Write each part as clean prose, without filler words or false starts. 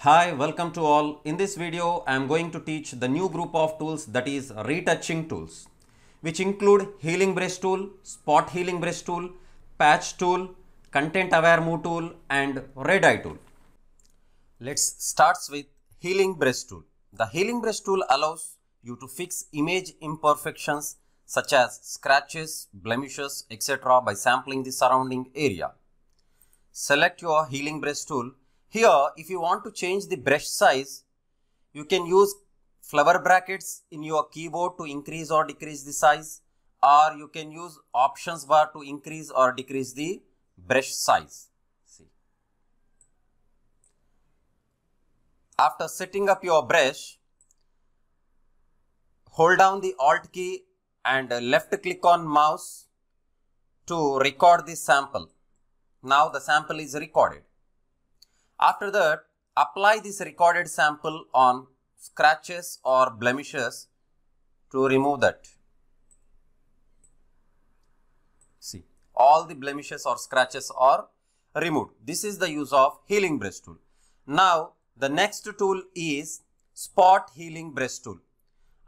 Hi, welcome to all. In this video, I am going to teach the new group of tools, that is retouching tools, which include healing brush tool, spot healing brush tool, patch tool, content aware move tool and red eye tool. Let's start with healing brush tool. The healing brush tool allows you to fix image imperfections such as scratches, blemishes, etc. by sampling the surrounding area. Select your healing brush tool. Here, if you want to change the brush size, you can use flower brackets in your keyboard to increase or decrease the size, or you can use options bar to increase or decrease the brush size. See. After setting up your brush, hold down the Alt key and left click on mouse to record the sample. Now the sample is recorded. After that, apply this recorded sample on scratches or blemishes to remove that. See, all the blemishes or scratches are removed. This is the use of healing brush tool. Now, the next tool is spot healing brush tool.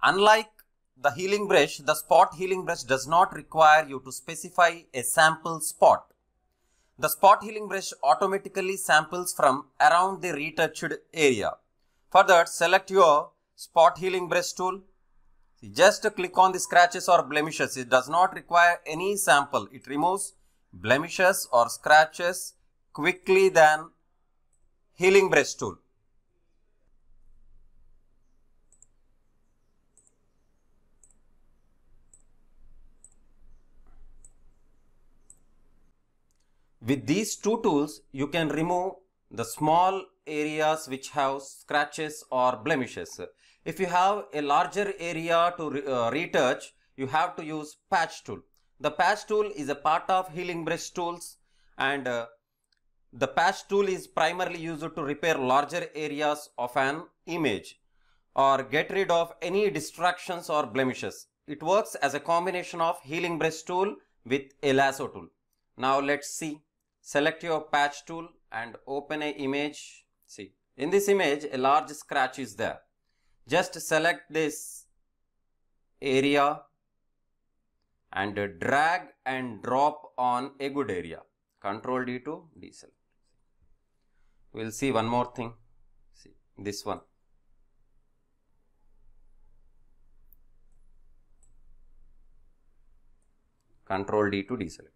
Unlike the healing brush, the spot healing brush does not require you to specify a sample spot. The spot healing brush automatically samples from around the retouched area. For that, select your spot healing brush tool. Just click on the scratches or blemishes. It does not require any sample. It removes blemishes or scratches quickly than healing brush tool. With these two tools, you can remove the small areas which have scratches or blemishes. If you have a larger area to retouch, you have to use patch tool. The patch tool is a part of healing brush tools, and the patch tool is primarily used to repair larger areas of an image or get rid of any distractions or blemishes. It works as a combination of healing brush tool with a lasso tool. Now let's see. Select your patch tool and open an image. See, in this image, a large scratch is there. Just select this area and drag and drop on a good area. Ctrl D to deselect. We'll see one more thing. See, this one. Ctrl D to deselect.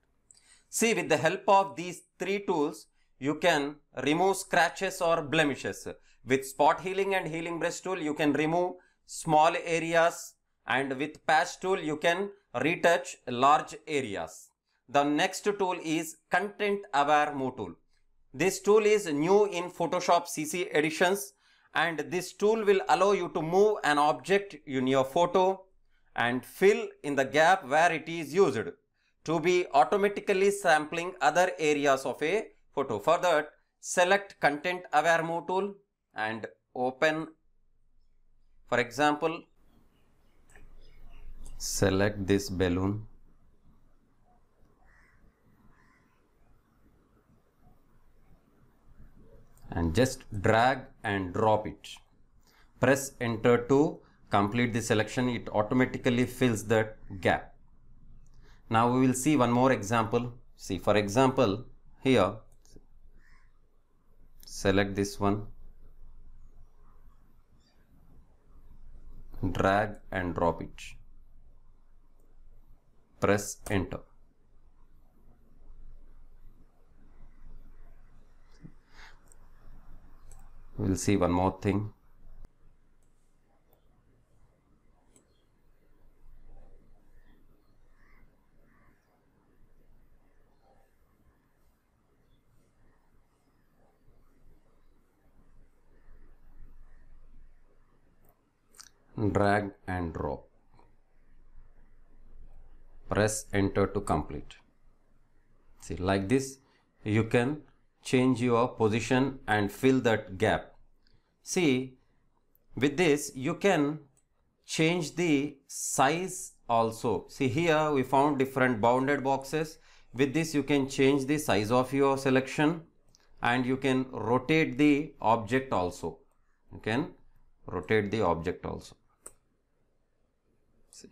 See, with the help of these three tools, you can remove scratches or blemishes. With spot healing and healing brush tool, you can remove small areas, and with patch tool, you can retouch large areas. The next tool is content aware move tool. This tool is new in Photoshop CC editions, and this tool will allow you to move an object in your photo and fill in the gap where it is used, to be automatically sampling other areas of a photo. For that, select content aware move tool and open. For example, select this balloon and just drag and drop it. Press enter to complete the selection. It automatically fills that gap. Now we will see one more example. See, for example, here, select this one, drag and drop it. Press enter. We will see one more thing. Drag and drop. Press enter to complete. See, like this, you can change your position and fill that gap. See, with this, you can change the size also. See, here we found different bounded boxes. With this, you can change the size of your selection and you can rotate the object also. You can rotate the object also. See,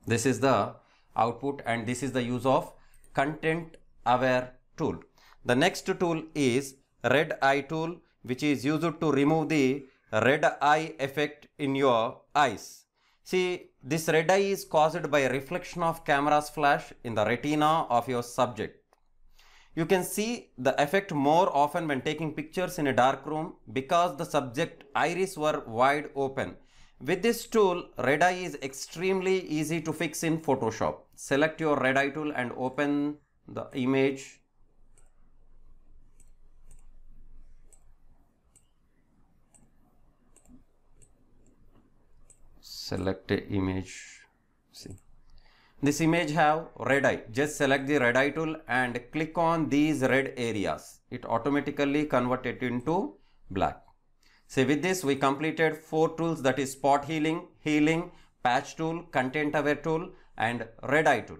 this is the output, and this is the use of content aware tool. The next tool is red eye tool, which is used to remove the red eye effect in your eyes. See, this red eye is caused by reflection of camera's flash in the retina of your subject. You can see the effect more often when taking pictures in a dark room because the subject iris were wide open. With this tool, red eye is extremely easy to fix in Photoshop. Select your red eye tool and open the image. Select a image. See, this image have red eye. Just select the red eye tool and click on these red areas. It automatically convert it into black. So with this we completed 4 tools, that is spot healing, patch tool, content aware tool and red eye tool.